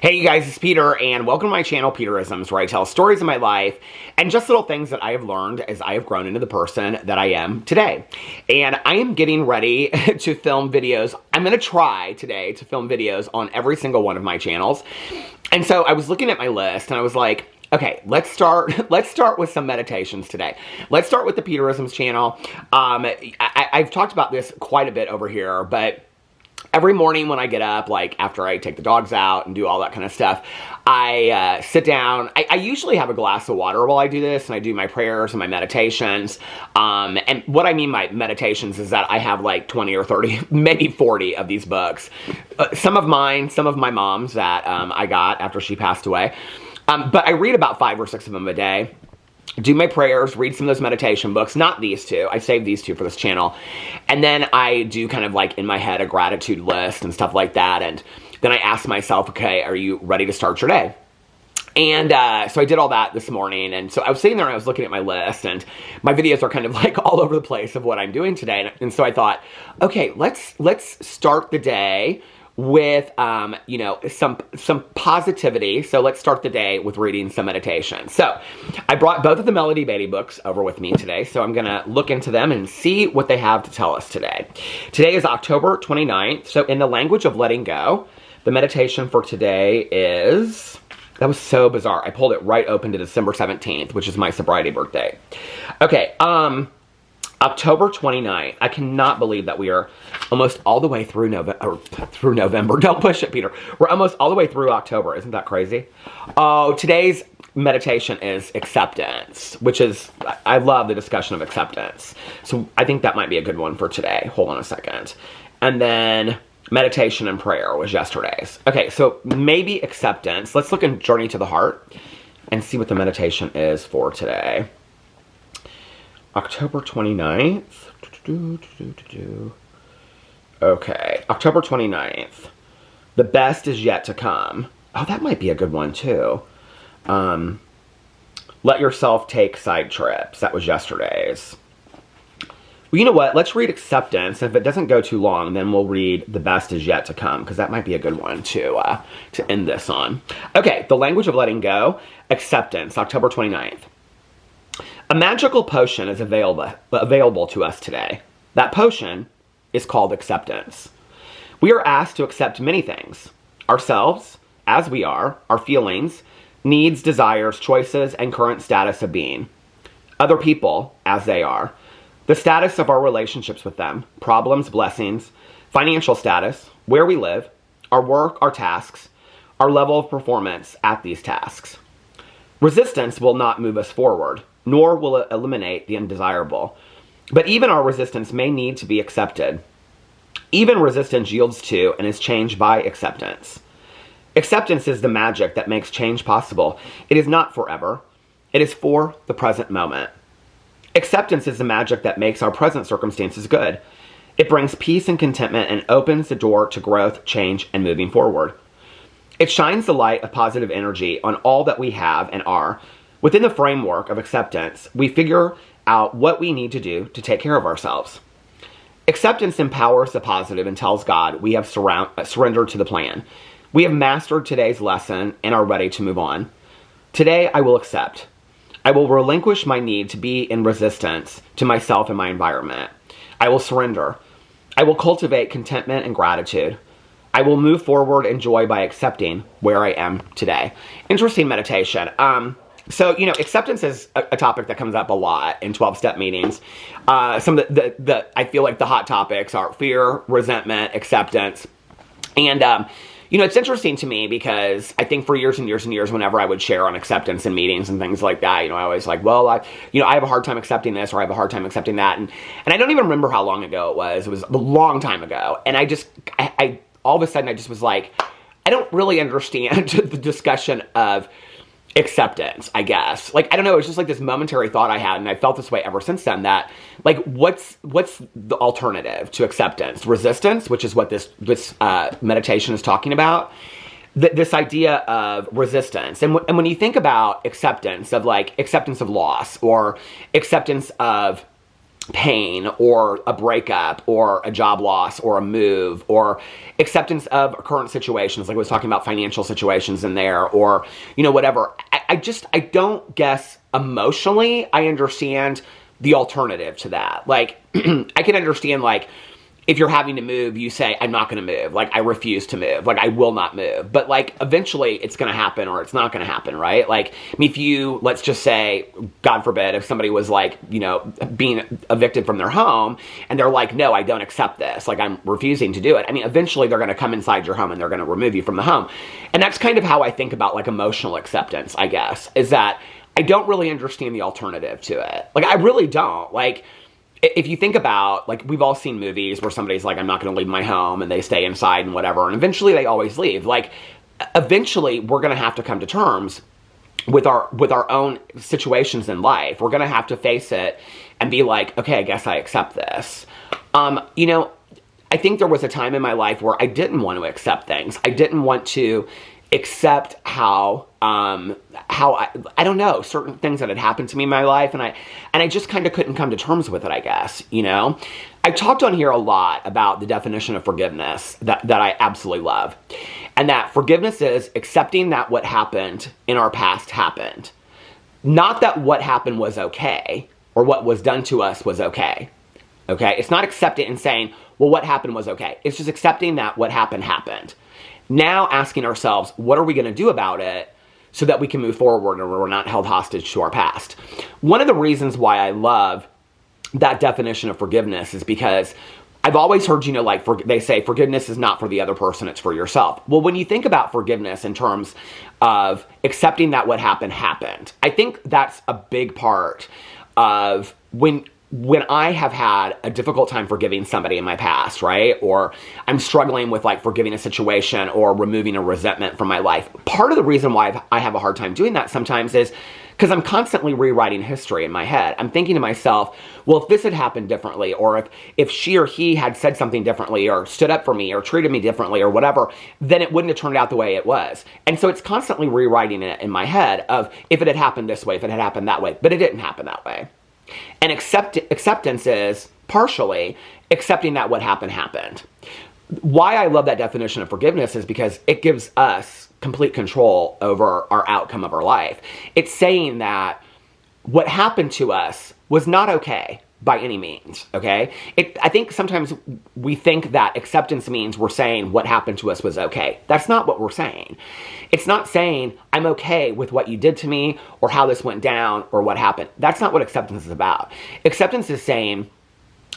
Hey you guys, it's Peter, and welcome to my channel, Peterisms, where I tell stories of my life and just little things that I have learned as I have grown into the person that I am today. And I am getting ready to film videos. I'm going to try today to film videos on every single one of my channels. And so I was looking at my list, and I was like, okay, let's start with some meditations today. Let's start with the Peterisms channel. I've talked about this quite a bit over here, but every morning when I get up, like after I take the dogs out and do all that kind of stuff, I sit down. I usually have a glass of water while I do this, and I do my prayers and my meditations. And what I mean by meditations is that I have like 20 or 30, maybe 40 of these books. Some of mine, some of my mom's that I got after she passed away. But I read about 5 or 6 of them a day. Do my prayers, read some of those meditation books, not these two. I saved these two for this channel. And then I do kind of like in my head a gratitude list and stuff like that. And then I ask myself, okay, are you ready to start your day? And so I did all that this morning. And so I was sitting there and I was looking at my list, and my videos are kind of like all over the place of what I'm doing today. And so I thought, okay, let's start the day with, you know, some positivity. So let's start the day with reading some meditation. So I brought both of the Melody Beatty books over with me today. So I'm going to look into them and see what they have to tell us today. Today is October 29th. So in the language of letting go, the meditation for today is, that was so bizarre. I pulled it right open to December 17th, which is my sobriety birthday. Okay. October 29th. I cannot believe that we are almost all the way through November. Don't push it, Peter. We're almost all the way through October. Isn't that crazy? Oh, today's meditation is acceptance, which is, I love the discussion of acceptance. So I think that might be a good one for today. Hold on a second. And then meditation and prayer was yesterday's. Okay, so maybe acceptance. Let's look in Journey to the Heart and see what the meditation is for today. October 29th. Okay, October 29th. The best is yet to come. Oh, that might be a good one too. Let yourself take side trips. That was yesterday's. Well, you know what? Let's read acceptance. If it doesn't go too long, then we'll read the best is yet to come, because that might be a good one to end this on. Okay, the language of letting go. Acceptance, October 29th. A magical potion is available to us today. That potion is called acceptance. We are asked to accept many things. Ourselves, as we are, our feelings, needs, desires, choices, and current status of being. Other people, as they are. The status of our relationships with them, problems, blessings, financial status, where we live, our work, our tasks, our level of performance at these tasks. Resistance will not move us forward, nor will it eliminate the undesirable. But even our resistance may need to be accepted. Even resistance yields to and is changed by acceptance. Acceptance is the magic that makes change possible. It is not forever. It is for the present moment. Acceptance is the magic that makes our present circumstances good. It brings peace and contentment and opens the door to growth, change, and moving forward. It shines the light of positive energy on all that we have and are. Within the framework of acceptance, we figure out what we need to do to take care of ourselves. Acceptance empowers the positive and tells God we have surrendered to the plan. We have mastered today's lesson and are ready to move on. Today, I will accept. I will relinquish my need to be in resistance to myself and my environment. I will surrender. I will cultivate contentment and gratitude. I will move forward in joy by accepting where I am today. Interesting meditation. So, you know, acceptance is a topic that comes up a lot in 12-step meetings. Some of the I feel like the hot topics are fear, resentment, acceptance. And, you know, it's interesting to me because I think for years and years and years, whenever I would share on acceptance in meetings and things like that, you know, I always like, well, I have a hard time accepting this, or I have a hard time accepting that. And I don't even remember how long ago it was. It was a long time ago. And I all of a sudden, I just was like, I don't really understand the discussion of acceptance, I guess. Like, I don't know, it's just like this momentary thought I had, and I felt this way ever since then, that, like, what's the alternative to acceptance? Resistance, which is what this meditation is talking about. This idea of resistance. And when you think about acceptance, of like, acceptance of loss, or acceptance of pain or a breakup or a job loss or a move or acceptance of current situations, like I was talking about financial situations in there, or, you know, whatever. I don't guess emotionally I understand the alternative to that. Like, I can understand, like, if you're having to move, you say, I'm not going to move. Like, I refuse to move. Like, I will not move. But, like, eventually it's going to happen or it's not going to happen, right? Like, I mean, if you, let's just say, God forbid, if somebody was, like, you know, being evicted from their home and they're like, no, I don't accept this. Like, I'm refusing to do it. I mean, eventually they're going to come inside your home and they're going to remove you from the home. And that's kind of how I think about, like, emotional acceptance, I guess, is that I don't really understand the alternative to it. Like, I really don't. Like, if you think about, like, we've all seen movies where somebody's like, I'm not going to leave my home, and they stay inside and whatever, and eventually they always leave. Like, eventually we're going to have to come to terms with our own situations in life. We're going to have to face it and be like, okay, I guess I accept this. You know, I think there was a time in my life where I didn't want to accept things. I didn't want to accept how I don't know, certain things that had happened to me in my life, and I just kind of couldn't come to terms with it, I guess, you know? I talked on here a lot about the definition of forgiveness that I absolutely love. And that forgiveness is accepting that what happened in our past happened. Not that what happened was okay, or what was done to us was okay. Okay? It's not accepting and saying, well, what happened was okay. It's just accepting that what happened happened. Now asking ourselves, what are we going to do about it so that we can move forward and we're not held hostage to our past? One of the reasons why I love that definition of forgiveness is because I've always heard, you know, like, they say forgiveness is not for the other person, it's for yourself. Well, when you think about forgiveness in terms of accepting that what happened, happened, I think that's a big part of when I have had a difficult time forgiving somebody in my past, right? Or I'm struggling with, like, forgiving a situation or removing a resentment from my life. Part of the reason why I have a hard time doing that sometimes is because I'm constantly rewriting history in my head. I'm thinking to myself, well, if this had happened differently, or if she or he had said something differently, or stood up for me, or treated me differently, or whatever, then it wouldn't have turned out the way it was. And so it's constantly rewriting it in my head of, if it had happened this way, if it had happened that way, but it didn't happen that way. And acceptance is partially accepting that what happened, happened. Why I love that definition of forgiveness is because it gives us complete control over our outcome of our life. It's saying that what happened to us was not okay by any means, okay? I think sometimes we think that acceptance means we're saying what happened to us was okay. That's not what we're saying. It's not saying, I'm okay with what you did to me, or how this went down, or what happened. That's not what acceptance is about. Acceptance is saying,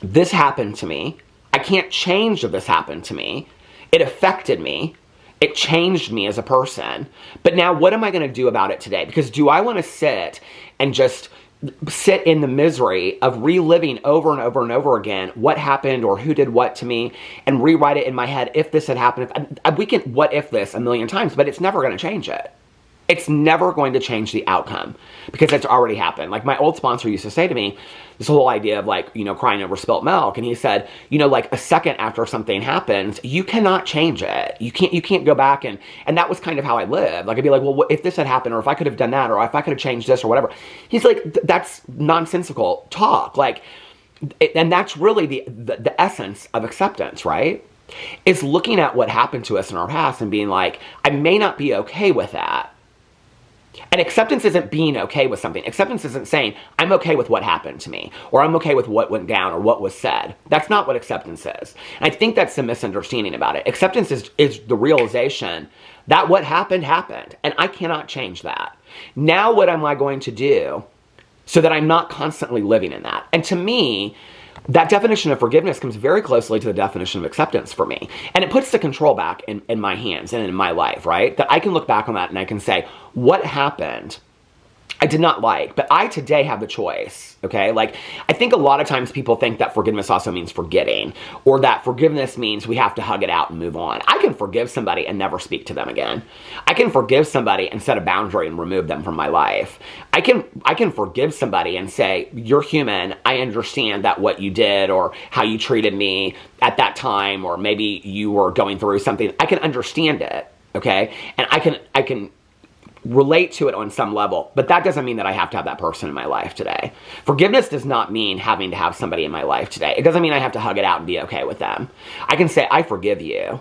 this happened to me. I can't change that this happened to me. It affected me. It changed me as a person. But now what am I going to do about it today? Because do I want to sit and just sit in the misery of reliving over and over and over again what happened or who did what to me, and rewrite it in my head? If this had happened, we can what if this a million times, but it's never going to change it. It's never going to change the outcome because it's already happened. Like, my old sponsor used to say to me, this whole idea of, like, you know, crying over spilt milk. And he said, you know, like, a second after something happens, you cannot change it. You can't go back and that was kind of how I lived. Like, I'd be like, well, if this had happened, or if I could have done that, or if I could have changed this, or whatever. He's like, that's nonsensical talk. Like, and that's really the essence of acceptance, right? Is looking at what happened to us in our past and being like, I may not be okay with that. And acceptance isn't being okay with something. Acceptance isn't saying, I'm okay with what happened to me, or I'm okay with what went down, or what was said. That's not what acceptance is. And I think that's the misunderstanding about it. Acceptance is the realization that what happened, happened, and I cannot change that. Now what am I going to do so that I'm not constantly living in that? And to me, that definition of forgiveness comes very closely to the definition of acceptance for me. And it puts the control back in my hands and in my life, right? That I can look back on that and I can say, what happened I did not like, but I today have the choice, okay? Like, I think a lot of times people think that forgiveness also means forgetting, or that forgiveness means we have to hug it out and move on. I can forgive somebody and never speak to them again. I can forgive somebody and set a boundary and remove them from my life. I can forgive somebody and say, you're human, I understand that what you did or how you treated me at that time, or maybe you were going through something, I can understand it, okay? And I can relate to it on some level, but that doesn't mean that I have to have that person in my life today. Forgiveness does not mean having to have somebody in my life today. It doesn't mean I have to hug it out and be okay with them. I can say, I forgive you,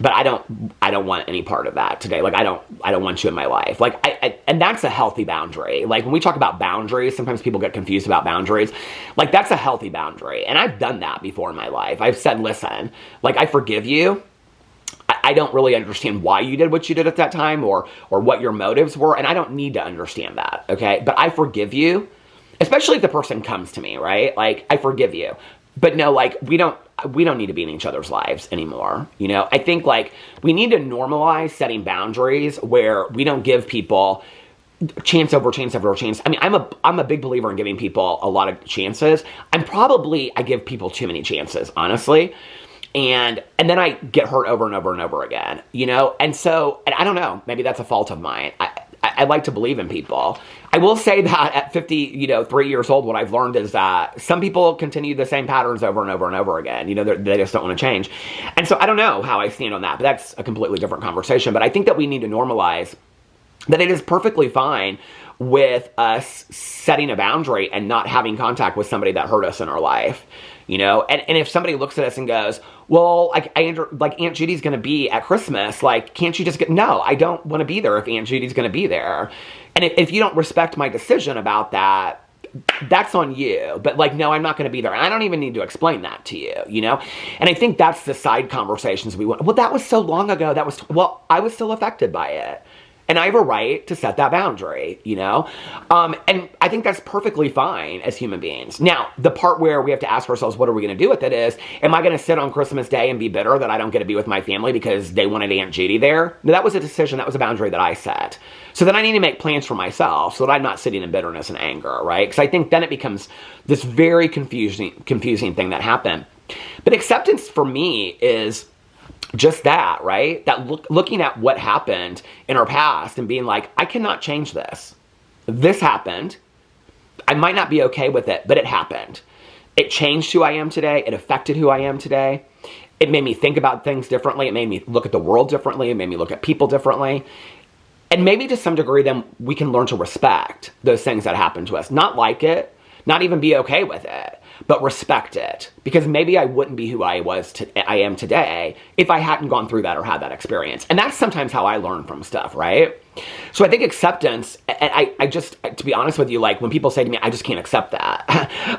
but I don't want any part of that today. Like, I don't want you in my life. Like, and that's a healthy boundary. Like, when we talk about boundaries, sometimes people get confused about boundaries. Like, that's a healthy boundary. And I've done that before in my life. I've said, listen, like, I forgive you. I don't really understand why you did what you did at that time or what your motives were, and I don't need to understand that, okay? But I forgive you, especially if the person comes to me, right? Like, I forgive you. But no, like, we don't need to be in each other's lives anymore, you know? I think, like, we need to normalize setting boundaries where we don't give people chance over chance over chance. I mean, I'm a big believer in giving people a lot of chances. I give people too many chances, honestly. And then I get hurt over and over and over again, you know? And so, and I don't know, maybe that's a fault of mine. I like to believe in people. I will say that at 3 years old, what I've learned is that some people continue the same patterns over and over and over again. You know, they just don't want to change. And so I don't know how I stand on that, but that's a completely different conversation. But I think that we need to normalize that it is perfectly fine with us setting a boundary and not having contact with somebody that hurt us in our life. You know, and if somebody looks at us and goes, well, like Aunt Judy's going to be at Christmas, like, can't you just get, no, I don't want to be there if Aunt Judy's going to be there. And if you don't respect my decision about that, that's on you. But like, no, I'm not going to be there. And I don't even need to explain that to you, you know? And I think that's the side conversations we want. Well, that was so long ago. I was still affected by it. And I have a right to set that boundary, you know? And I think that's perfectly fine as human beings. Now, the part where we have to ask ourselves, what are we going to do with it is, am I going to sit on Christmas Day and be bitter that I don't get to be with my family because they wanted Aunt Judy there? No, that was a decision, that was a boundary that I set. So then I need to make plans for myself so that I'm not sitting in bitterness and anger, right? Because I think then it becomes this very confusing thing that happened. But acceptance for me is just that, right? That looking at what happened in our past and being like, I cannot change this. This happened. I might not be okay with it, but it happened. It changed who I am today. It affected who I am today. It made me think about things differently. It made me look at the world differently. It made me look at people differently. And maybe to some degree, then we can learn to respect those things that happened to us. Not like it, not even be okay with it, but respect it. Because maybe I wouldn't be who I am today if I hadn't gone through that or had that experience. And that's sometimes how I learn from stuff, right? So I think acceptance, and I just, to be honest with you, like when people say to me, I just can't accept that.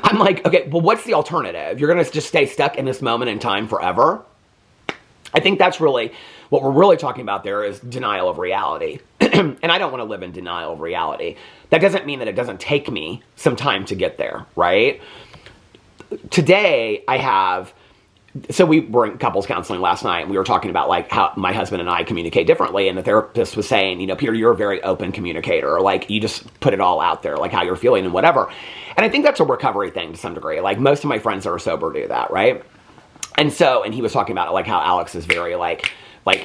I'm like, okay, well, what's the alternative? You're going to just stay stuck in this moment in time forever? I think that's really, what we're really talking about there is denial of reality. And I don't want to live in denial of reality. That doesn't mean that it doesn't take me some time to get there, right? Today, so we were in couples counseling last night, and we were talking about like how my husband and I communicate differently, and the therapist was saying, you know, Peter, you're a very open communicator. Like, you just put it all out there, like how you're feeling and whatever. And I think that's a recovery thing to some degree. Like, most of my friends that are sober do that, right? And he was talking about it, like how Alex is very like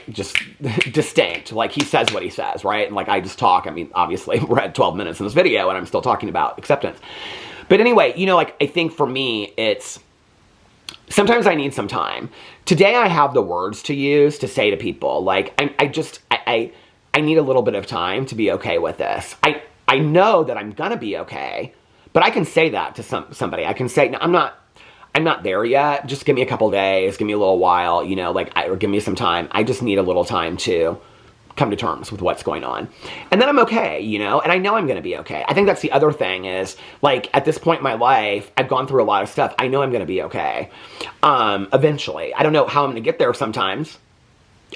just distinct. Like, he says what he says, right? And like, I just talk. I mean, obviously, we're at 12 minutes in this video, and I'm still talking about acceptance. But anyway, you know, like, I think for me, it's, sometimes I need some time. Today I have the words to use to say to people, like, I need a little bit of time to be okay with this. I know that I'm gonna be okay, but I can say that to somebody. I can say, no, I'm not there yet. Just give me a couple days, give me a little while, you know, like, or give me some time. I just need a little time to come to terms with what's going on. And then I'm okay, you know, and I know I'm going to be okay. I think that's the other thing is, like, at this point in my life, I've gone through a lot of stuff. I know I'm going to be okay. Eventually. I don't know how I'm going to get there sometimes.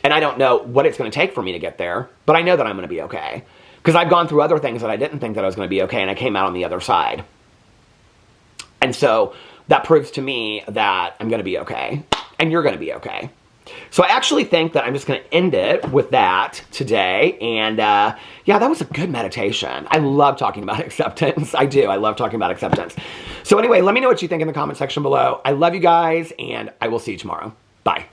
And I don't know what it's going to take for me to get there, but I know that I'm going to be okay. Because I've gone through other things that I didn't think that I was going to be okay, and I came out on the other side. And so that proves to me that I'm going to be okay, and you're going to be okay. So I actually think that I'm just going to end it with that today. And yeah, that was a good meditation. I love talking about acceptance. I do. I love talking about acceptance. So anyway, let me know what you think in the comment section below. I love you guys, and I will see you tomorrow. Bye.